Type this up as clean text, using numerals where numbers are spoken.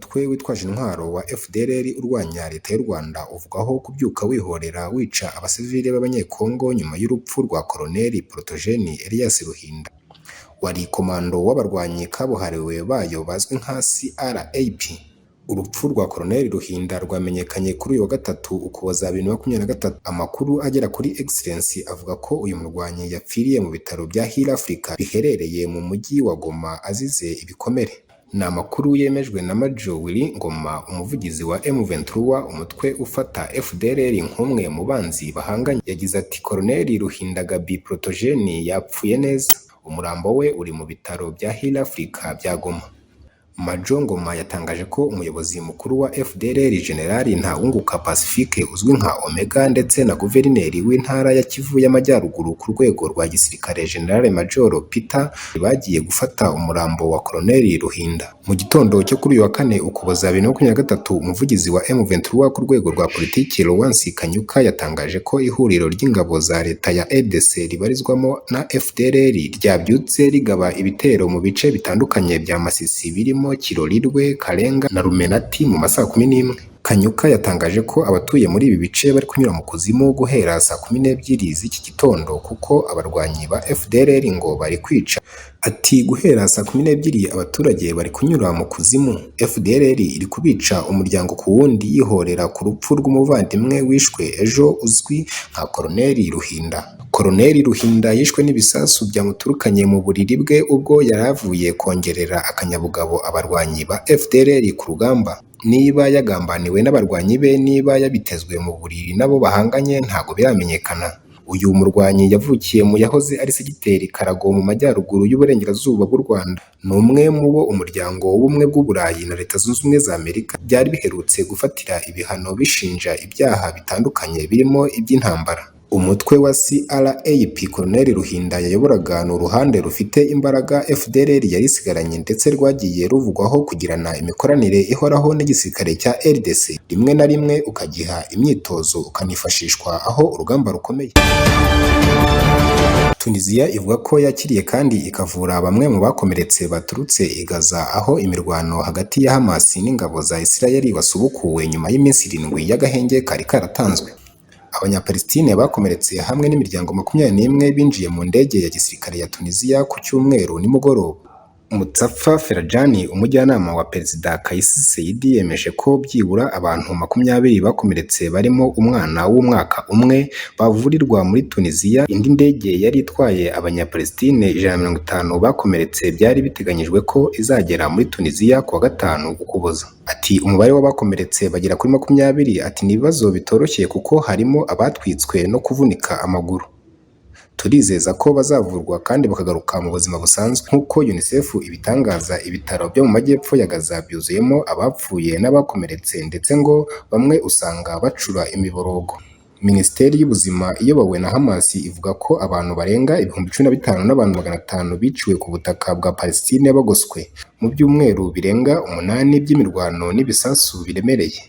umutwe witwaje intwaro wa FDLR urwanya leta y'u Rwanda uvugaho kubyuka wihorera wica abasivile b'abanyekongo nyuma y'urupfu rwa Koloneli Protogeni Elias Ruhinda wari komando w'abarwanyi kabuhariwe bayo bazwi nka CRAP. Urupfu rwa Koloneli Ruhinda rwamenyekanye kuri uyu wa gatatu Ukuboza 2023. Amakuru agera kuri Excellence avuga ko uyu murwanyi yapfiriye mu bitaro bya Hill Africa biherereye mu mujyi wa Goma azize ibikomere. Ni amakuru yemejwe na Major Willy Ngoma, umuvugizi wa M23, umutwe ufata FDLR nk'umwe mu banzi bahanganye. Yagize ati Koloneli Ruhinda Gaby Protogeni yapfuye neza, umurambo we uri mu bitaro bya Hill Africa bya Goma. Major Ngoma yatangaje ko umuyobozi mukuru wa FDLR General Ntawunguka Pacifique uzwi nka Omega ndetse na guverineri w'intara ya Kivu y'Amajyaruguru ku rwego rwa gisirikare General Major Peter bagiye gufata umurambo wa Koloneli Ruhinda. Mu gitondo cyo kuri uyu wa kane Ukuboza 2023, umuvugizi wa M23 ku rwego rwa politiki Lawrence Kanyuka yatangaje ko ihuriro ry'ingabo za leta ya RDC ribarizwamo na FDLR ryabyutse rigaba ibitero mu bice bitandukanye bya Masisi birimo Kirorirwe, Karenga na Rumenati mu masaa 11. Kanyuka yatangaje ko abatuye muri ibi bice bari kunyura mu kuzimu guhera saa 12 z'iki gitondo kuko abarwanyi ba FDLR ngo bari kwica. Ati guhera saa 12 abaturage bari kunyura mu kuzimu, FDLR iri kubica umuryango ku wundi yihorera ku rupfu rw'umuvandimwe wishwe ejo uzwi nka Koloneli Ruhinda. Koloneli Ruhinda yishwe n'ibisasu byamuturukanye mu buriri bwe ubwo yaravuye kongerera akanyabugabo abarwanyi ba FDLR ku rugamba. Niba yagambaniwe n'abarwanyi be, niba yabitezwe mu buriri nabo bahanganye ntago biramenyekana. Uyu murwanyi yavukiye mu yahoze ari segiteri Karago mu majyaruguru y'uburengerazuba bw'u Rwanda. Ni umwe mu bo umuryango w'ubumwe bw'Uburayi na Leta Zunze Ubumwe za Amerika byari biherutse gufatira ibihano bishinja ibyaha bitandukanye birimo iby'intambara. Umutwe wa CRAP Koloneli Ruhinda yayoboraga n'uruhande rufite imbaraga FDLR yarisigaranye ndetse rwagiye ruvugwaho kugirana imikoranire ihoraho n'igisirikare cya RDC, rimwe na rimwe ukagiha imyitozo ukanifashishwa aho urugamba rukomeye. Tunisia ivuga ko yakiriye kandi ikavura bamwe mu bakomeretse baturutse i Gaza aho imirwano hagati ya Hamas n'ingabo za Israel wasubukuwe nyuma y'iminsi 7 y'agahenge kari karatanzwe. Abanyapalestine bakomeretse hamwe n'imiryango 21 binjiye mu ndege ya gisirikare ya Tunisia ku cyumweru nimugoroba. Mustafa Ferajani, umujyanama wa Perezida Kais Saied, yemeje ko byibura abantu 20 bakomeretse barimo umwana w'umwaka umwe bavurirwa muri Tunisia. Indi ndege yari itwaye abanyapalestine 150 bakomeretse byari biteganyijwe ko izagera muri Tunisia ku wa gatanu Ukuboza. Ati umubare w'abakomeretse bagera kuri 20. Ati nibibazo bitoroshye kuko harimo abatwitswe no kuvunika amaguru. Turizeza ko bazavurwa kandi bakagaruka mu buzima busanzwe nk'uko UNICEF ibitangaza. Ibitaro byo mu majyepfo ya Gaza byuzuyemo abapfuye n'abakomeretse ndetse ngo bamwe usanga bacura imiborogo. Minisiteri y'ubuzima iyobowe na Hamas ivuga ko abantu barenga 15,000 n'abantu 500 biciwe ku butaka bwa Palestine bagoswe mu byumweru birenga 8 by'imirwano n'ibisasu biremereye.